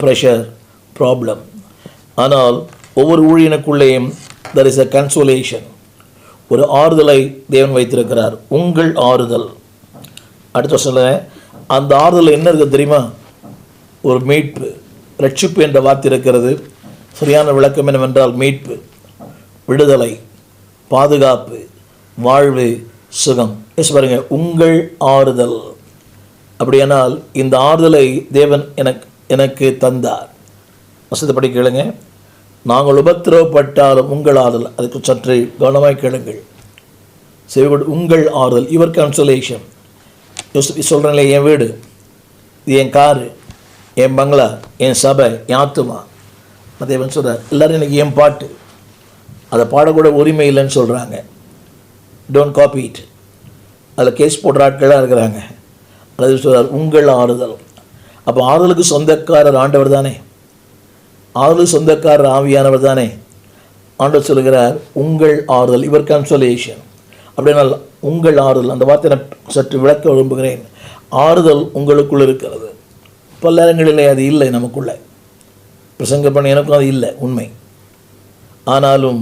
Pressure, problem. ஆனால் ஒவ்வொரு ஊழியனுக்குள்ளேயும் there is a consolation, ஒரு ஆறுதலை தேவன் வைத்திருக்கிறார். உங்கள் ஆறுதல். அடுத்த சொல்லுங்க, அந்த ஆறுதல் என்ன இருக்குது தெரியுமா? ஒரு மீட்பு, ரட்சிப்பு என்ற வார்த்தை இருக்கிறது. சரியான விளக்கம் என்னவென்றால் மீட்பு, விடுதலை, பாதுகாப்பு, வாழ்வு, சுகம். பாருங்க, உங்கள் ஆறுதல். அப்படியானால் இந்த ஆறுதலை தேவன் எனக்கு தந்தார். வசதி கேளுங்க. நாங்கள் உபத்திரவப்பட்டாலும் உங்கள் ஆறுதல். அதுக்கு சற்று கவனமாய் கேளுங்கள். உங்கள் ஆறுதல், யுவர் கன்சோலேஷன். சொல்கிறேன்ல, என் வீடு, என் காரு, என் பங்களா, என் சபை, என் ஆத்துமா. தேவன் சொல்கிறார், எல்லோரும் எனக்கு என் பாட்டு, அதை பாடக்கூட உரிமை இல்லைன்னு சொல்கிறாங்க. Don't copy it. அதில் கேஸ் போடுற ஆட்களாக இருக்கிறாங்க. அது சொல்கிறார், உங்கள் ஆறுதல். அப்போ ஆறுதலுக்கு சொந்தக்காரர் ஆண்டவர் தானே, ஆறுதலுக்கு சொந்தக்காரர் ஆவியானவர் தானே. ஆண்டவர் சொல்கிறார், உங்கள் ஆறுதல், யுவர் கன்சோலேஷன். அப்படினால் உங்கள் ஆறுதல், அந்த வார்த்தை நான் சற்று விளக்க விரும்புகிறேன். ஆறுதல் உங்களுக்குள் இருக்கிறது. பல நேரங்களிலே அது இல்லை நமக்குள்ளே. பிரசங்க பண்ண எனக்கும் அது இல்லை, உண்மை. ஆனாலும்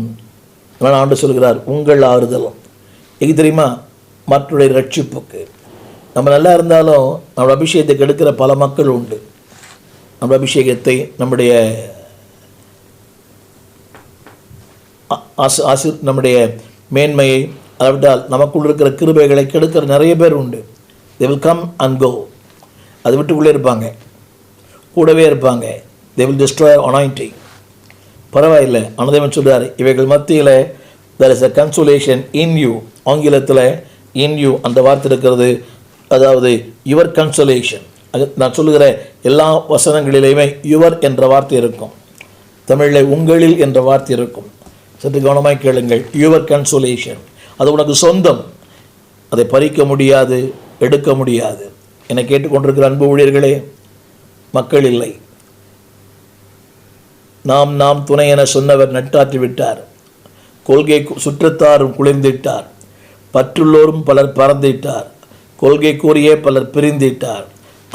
ஆண்டவர் சொல்கிறார், உங்கள் ஆறுதல். எது தெரியுமா? மற்றவருடைய ரட்சிப்புக்கு. நம்ம நல்லா இருந்தாலும் நம்மளோட அபிஷேகத்தை கெடுக்கிற பல மக்கள் உண்டு. நம்ம அபிஷேகத்தை, நம்முடைய நம்முடைய மேன்மையை, அதைவிட்டால் நமக்குள் இருக்கிற கிருபைகளை கெடுக்கிற நிறைய பேர் உண்டு. they will come and go. அதை விட்டுக்குள்ளே இருப்பாங்க, கூடவே இருப்பாங்க. they will destroy anointing. பரவாயில்லை. அனுதேவன் சொல்கிறார், இவைகள் மத்தியில் there is a consolation in you. ஆங்கிலத்தில் in you அந்த வார்த்தை இருக்கிறது. அதாவது யுவர் கன்சோலேஷன். அது நான் சொல்லுகிற எல்லா வசனங்களிலேயுமே யுவர் என்ற வார்த்தை இருக்கும். தமிழில் உங்களில் என்ற வார்த்தை இருக்கும். சற்று கவனமாய் கேளுங்கள். யுவர் கன்சோலேஷன், அது உனக்கு சொந்தம். அதை பறிக்க முடியாது, எடுக்க முடியாது. என்னை கேட்டுக்கொண்டிருக்கிற அன்பு ஊழியர்களே, மக்கள் இல்லை. நாம் துணை என சொன்னவர் நட்டாற்றி விட்டார். கொள்கை சுற்றத்தாரும் குளிர்ந்திட்டார். பற்றுள்ளோரும் பலர் பறந்திட்டார். கொள்கை கூறியே பலர் பிரிந்திட்டார்.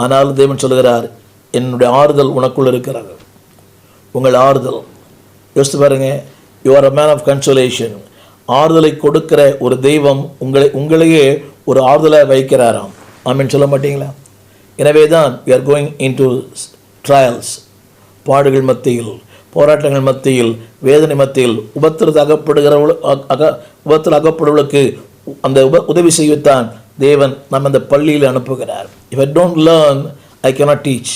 ஆனால் தேவன் சொல்கிறார், என்னுடைய ஆறுதல் உனக்குள் இருக்கிறது. உங்கள் ஆறுதல். யோசித்து பாருங்க, you are a man of consolation. ஆறுதலை கொடுக்கிற ஒரு தெய்வம் உங்களையே ஒரு ஆறுதலை வைக்கிறாராம். ஆமீன் சொல்ல மாட்டீங்களா? எனவே தான் we are going into trials. பாடுகள் மத்தியில், போராட்டங்கள் மத்தியில், வேதனை மத்தியில், உபத்திரத்தில் அகப்படுவர்களுக்கு அந்த உதவி செய்யத்தான் தேவன் நம்ம அந்த பள்ளியில் அனுப்புகிறார். If I don't learn, I cannot teach.